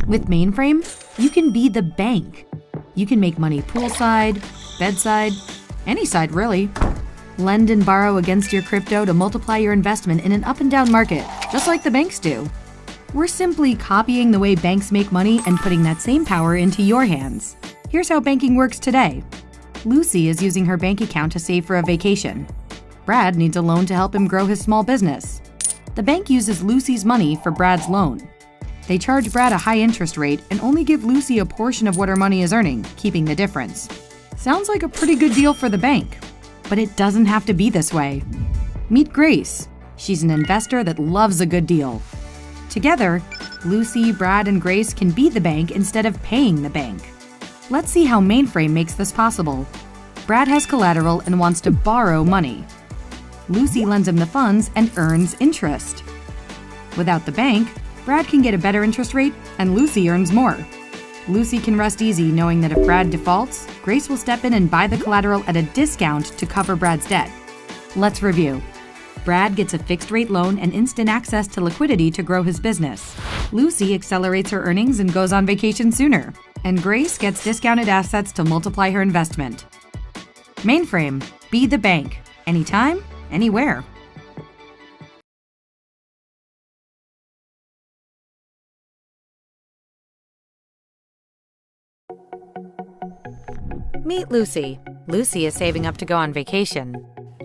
With Mainframe, you can be the bank. You can make money poolside, bedside, any side really. Lend and borrow against your crypto to multiply your investment in an up and down market, just like the banks do. We're simply copying the way banks make money and putting that same power into your hands. Here's how banking works today. Lucy is using her bank account to save for a vacation. Brad needs a loan to help him grow his small business. The bank uses Lucy's money for Brad's loan. They charge Brad a high interest rate and only give Lucy a portion of what her money is earning, keeping the difference. Sounds like a pretty good deal for the bank. But it doesn't have to be this way. Meet Grace. She's an investor that loves a good deal. Together, Lucy, Brad, and Grace can be the bank instead of paying the bank. Let's see how Mainframe makes this possible. Brad has collateral and wants to borrow money. Lucy lends him the funds and earns interest. Without the bank, Brad can get a better interest rate and Lucy earns more. Lucy can rest easy knowing that if Brad defaults, Grace will step in and buy the collateral at a discount to cover Brad's debt. Let's review. Brad gets a fixed-rate loan and instant access to liquidity to grow his business. Lucy accelerates her earnings and goes on vacation sooner. And Grace gets discounted assets to multiply her investment. Mainframe, be the bank. Anytime, anywhere. Meet Lucy. Lucy is saving up to go on vacation.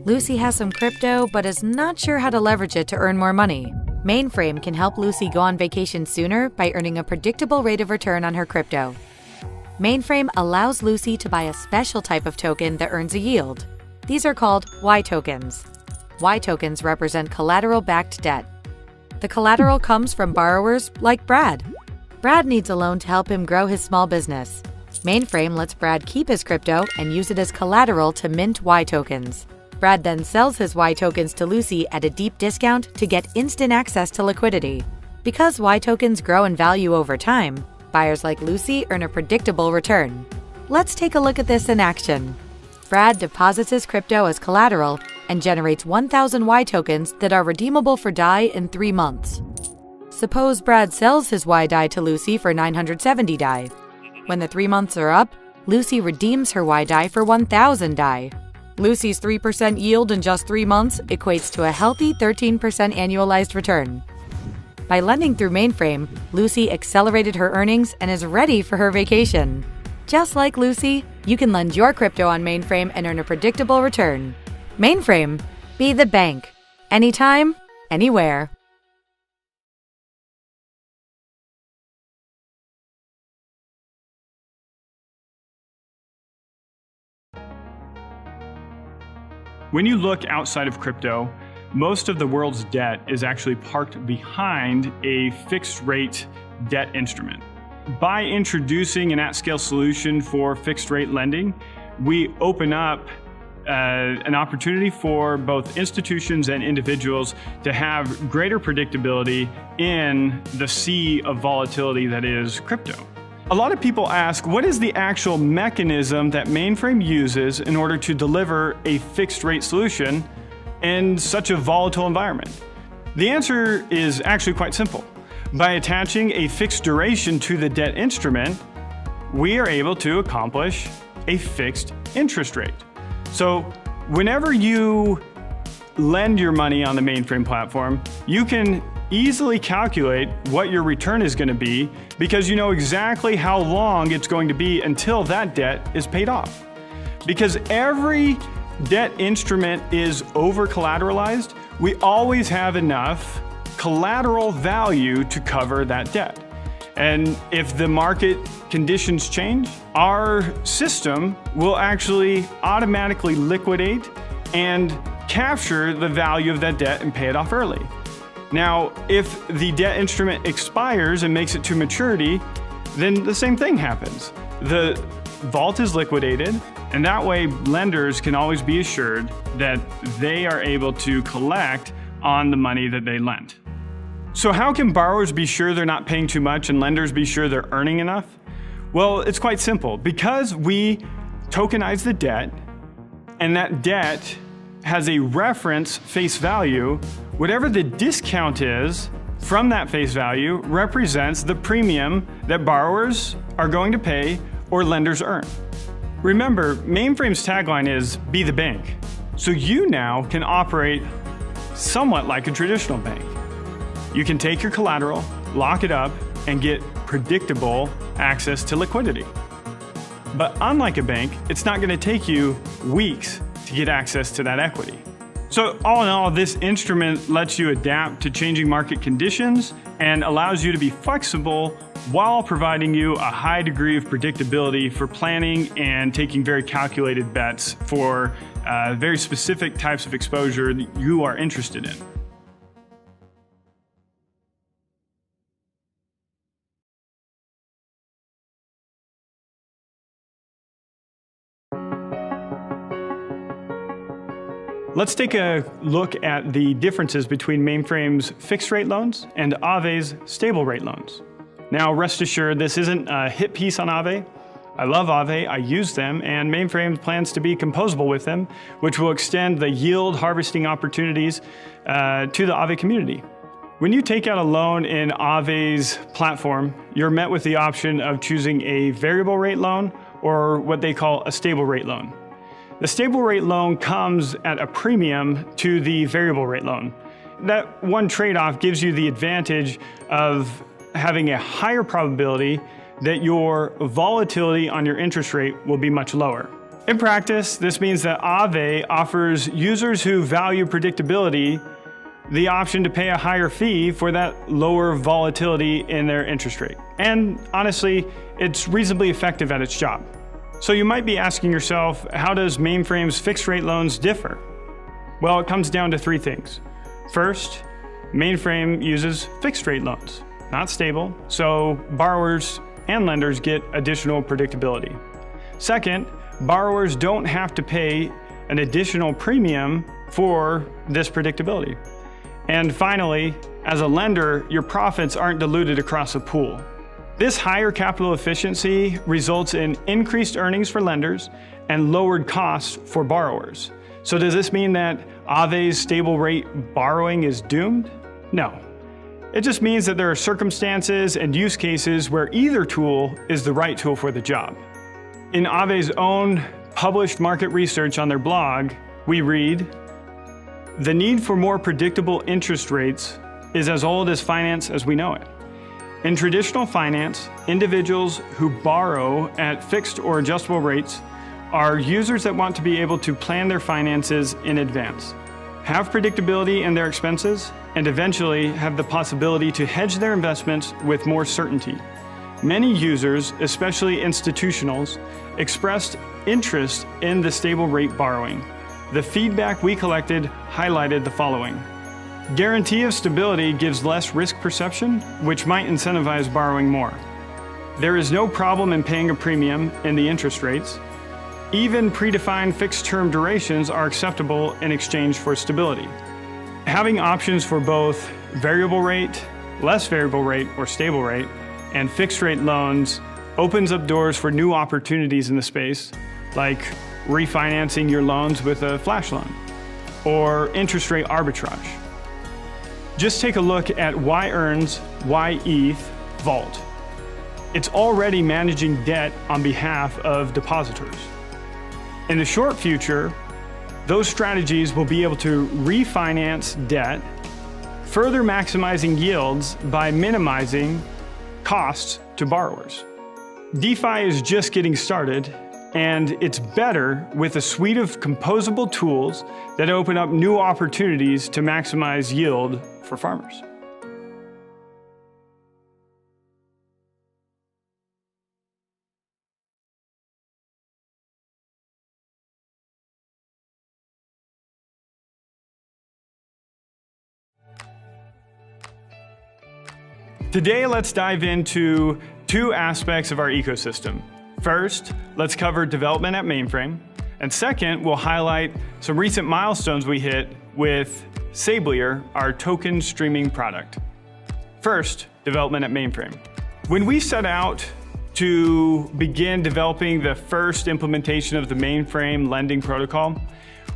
Lucy has some crypto, but is not sure how to leverage it to earn more money. Mainframe can help Lucy go on vacation sooner by earning a predictable rate of return on her crypto. Mainframe allows Lucy to buy a special type of token that earns a yield. These are called Y tokens. Y tokens represent collateral-backed debt. The collateral comes from borrowers like Brad. Brad needs a loan to help him grow his small business. Mainframe lets Brad keep his crypto and use it as collateral to mint Y tokens. Brad then sells his Y tokens to Lucy at a deep discount to get instant access to liquidity. Because Y tokens grow in value over time, buyers like Lucy earn a predictable return. Let's take a look at this in action. Brad deposits his crypto as collateral and generates 1,000 Y tokens that are redeemable for DAI in 3 months. Suppose Brad sells his Y DAI to Lucy for 970 DAI. When the 3 months are up, Lucy redeems her Y DAI for 1,000 DAI. Lucy's 3% yield in just 3 months equates to a healthy 13% annualized return. By lending through Mainframe, Lucy accelerated her earnings and is ready for her vacation. Just like Lucy, you can lend your crypto on Mainframe and earn a predictable return. Mainframe, be the bank. Anytime, anywhere. When you look outside of crypto, most of the world's debt is actually parked behind a fixed rate debt instrument. By introducing an at-scale solution for fixed rate lending, we open up an opportunity for both institutions and individuals to have greater predictability in the sea of volatility that is crypto. A lot of people ask, what is the actual mechanism that Mainframe uses in order to deliver a fixed rate solution in such a volatile environment? The answer is actually quite simple. By attaching a fixed duration to the debt instrument, we are able to accomplish a fixed interest rate. So whenever you lend your money on the Mainframe platform, you can easily calculate what your return is going to be because you know exactly how long it's going to be until that debt is paid off. Because every debt instrument is over-collateralized, we always have enough collateral value to cover that debt. And if the market conditions change, our system will actually automatically liquidate and capture the value of that debt and pay it off early. Now, if the debt instrument expires and makes it to maturity, then the same thing happens. The vault is liquidated, and that way lenders can always be assured that they are able to collect on the money that they lent. So how can borrowers be sure they're not paying too much and lenders be sure they're earning enough? Well, it's quite simple. Because we tokenize the debt, and that debt has a reference face value, whatever the discount is from that face value represents the premium that borrowers are going to pay or lenders earn. Remember, Mainframe's tagline is "Be the bank." So you now can operate somewhat like a traditional bank. You can take your collateral, lock it up, and get predictable access to liquidity. But unlike a bank, it's not going to take you weeks to get access to that equity. So all in all, this instrument lets you adapt to changing market conditions and allows you to be flexible while providing you a high degree of predictability for planning and taking very calculated bets for very specific types of exposure that you are interested in. Let's take a look at the differences between Mainframe's fixed rate loans and Aave's stable rate loans. Now, rest assured, this isn't a hit piece on Aave. I love Aave, I use them, and Mainframe plans to be composable with them, which will extend the yield harvesting opportunities to the Aave community. When you take out a loan in Aave's platform, you're met with the option of choosing a variable rate loan or what they call a stable rate loan. The stable rate loan comes at a premium to the variable rate loan. That one trade-off gives you the advantage of having a higher probability that your volatility on your interest rate will be much lower. In practice, this means that Aave offers users who value predictability the option to pay a higher fee for that lower volatility in their interest rate. And honestly, it's reasonably effective at its job. So you might be asking yourself, how does Mainframe's fixed rate loans differ? Well, it comes down to three things. First, Mainframe uses fixed rate loans, not stable, so borrowers and lenders get additional predictability. Second, borrowers don't have to pay an additional premium for this predictability. And finally, as a lender, your profits aren't diluted across a pool. This higher capital efficiency results in increased earnings for lenders and lowered costs for borrowers. So does this mean that Aave's stable rate borrowing is doomed? No. It just means that there are circumstances and use cases where either tool is the right tool for the job. In Aave's own published market research on their blog, we read, "The need for more predictable interest rates is as old as finance as we know it. In traditional finance, individuals who borrow at fixed or adjustable rates are users that want to be able to plan their finances in advance, have predictability in their expenses, and eventually have the possibility to hedge their investments with more certainty. Many users, especially institutionals, expressed interest in the stable rate borrowing. The feedback we collected highlighted the following. Guarantee of stability gives less risk perception, which might incentivize borrowing more. There is no problem in paying a premium in the interest rates. Even predefined fixed-term durations are acceptable in exchange for stability. Having options for both variable rate, less variable rate, or stable rate, and fixed rate loans opens up doors for new opportunities in the space, like refinancing your loans with a flash loan, or interest rate arbitrage. Just take a look at Y-Earn's YETH Vault. It's already managing debt on behalf of depositors. In the short future, those strategies will be able to refinance debt, further maximizing yields by minimizing costs to borrowers. DeFi is just getting started, and it's better with a suite of composable tools that open up new opportunities to maximize yield for farmers. Today, let's dive into two aspects of our ecosystem. First, let's cover development at Mainframe. And second, we'll highlight some recent milestones we hit with Sablier, our token streaming product. First, development at Mainframe. When we set out to begin developing the first implementation of the Mainframe lending protocol,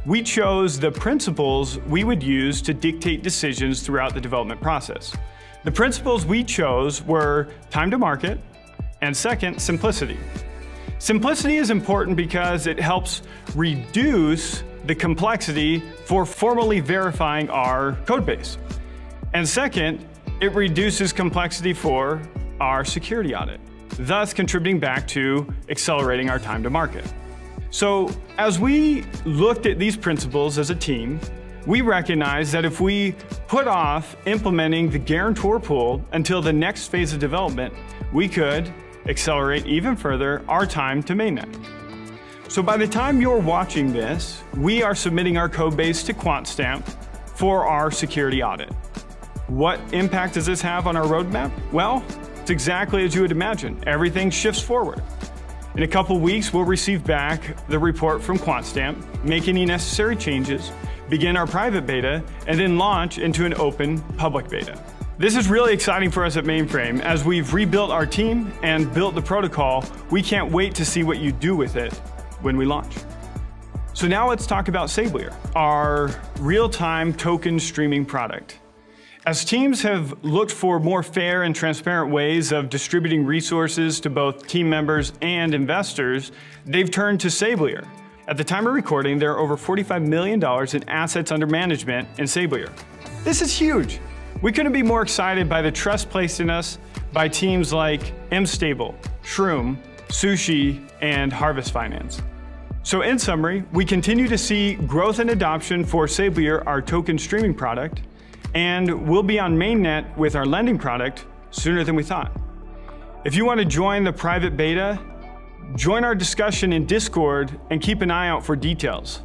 we chose the principles we would use to dictate decisions throughout the development process. The principles we chose were time to market, and second, simplicity. Simplicity is important because it helps reduce the complexity for formally verifying our code base. And second, it reduces complexity for our security audit, thus contributing back to accelerating our time to market. So as we looked at these principles as a team, we recognized that if we put off implementing the guarantor pool until the next phase of development, we could accelerate even further our time to mainnet. So by the time you're watching this, we are submitting our code base to QuantStamp for our security audit. What impact does this have on our roadmap? Well, it's exactly as you would imagine. Everything shifts forward. In a couple weeks, we'll receive back the report from QuantStamp, make any necessary changes, begin our private beta, and then launch into an open public beta. This is really exciting for us at Mainframe. As we've rebuilt our team and built the protocol, we can't wait to see what you do with it when we launch. So now let's talk about Sablier, our real-time token streaming product. As teams have looked for more fair and transparent ways of distributing resources to both team members and investors, they've turned to Sablier. At the time of recording, there are over $45 million in assets under management in Sablier. This is huge. We couldn't be more excited by the trust placed in us by teams like MStable, Shroom, Sushi, and Harvest Finance. So in summary, we continue to see growth and adoption for Sablier, our token streaming product, and we'll be on mainnet with our lending product sooner than we thought. If you want to join the private beta, join our discussion in Discord and keep an eye out for details.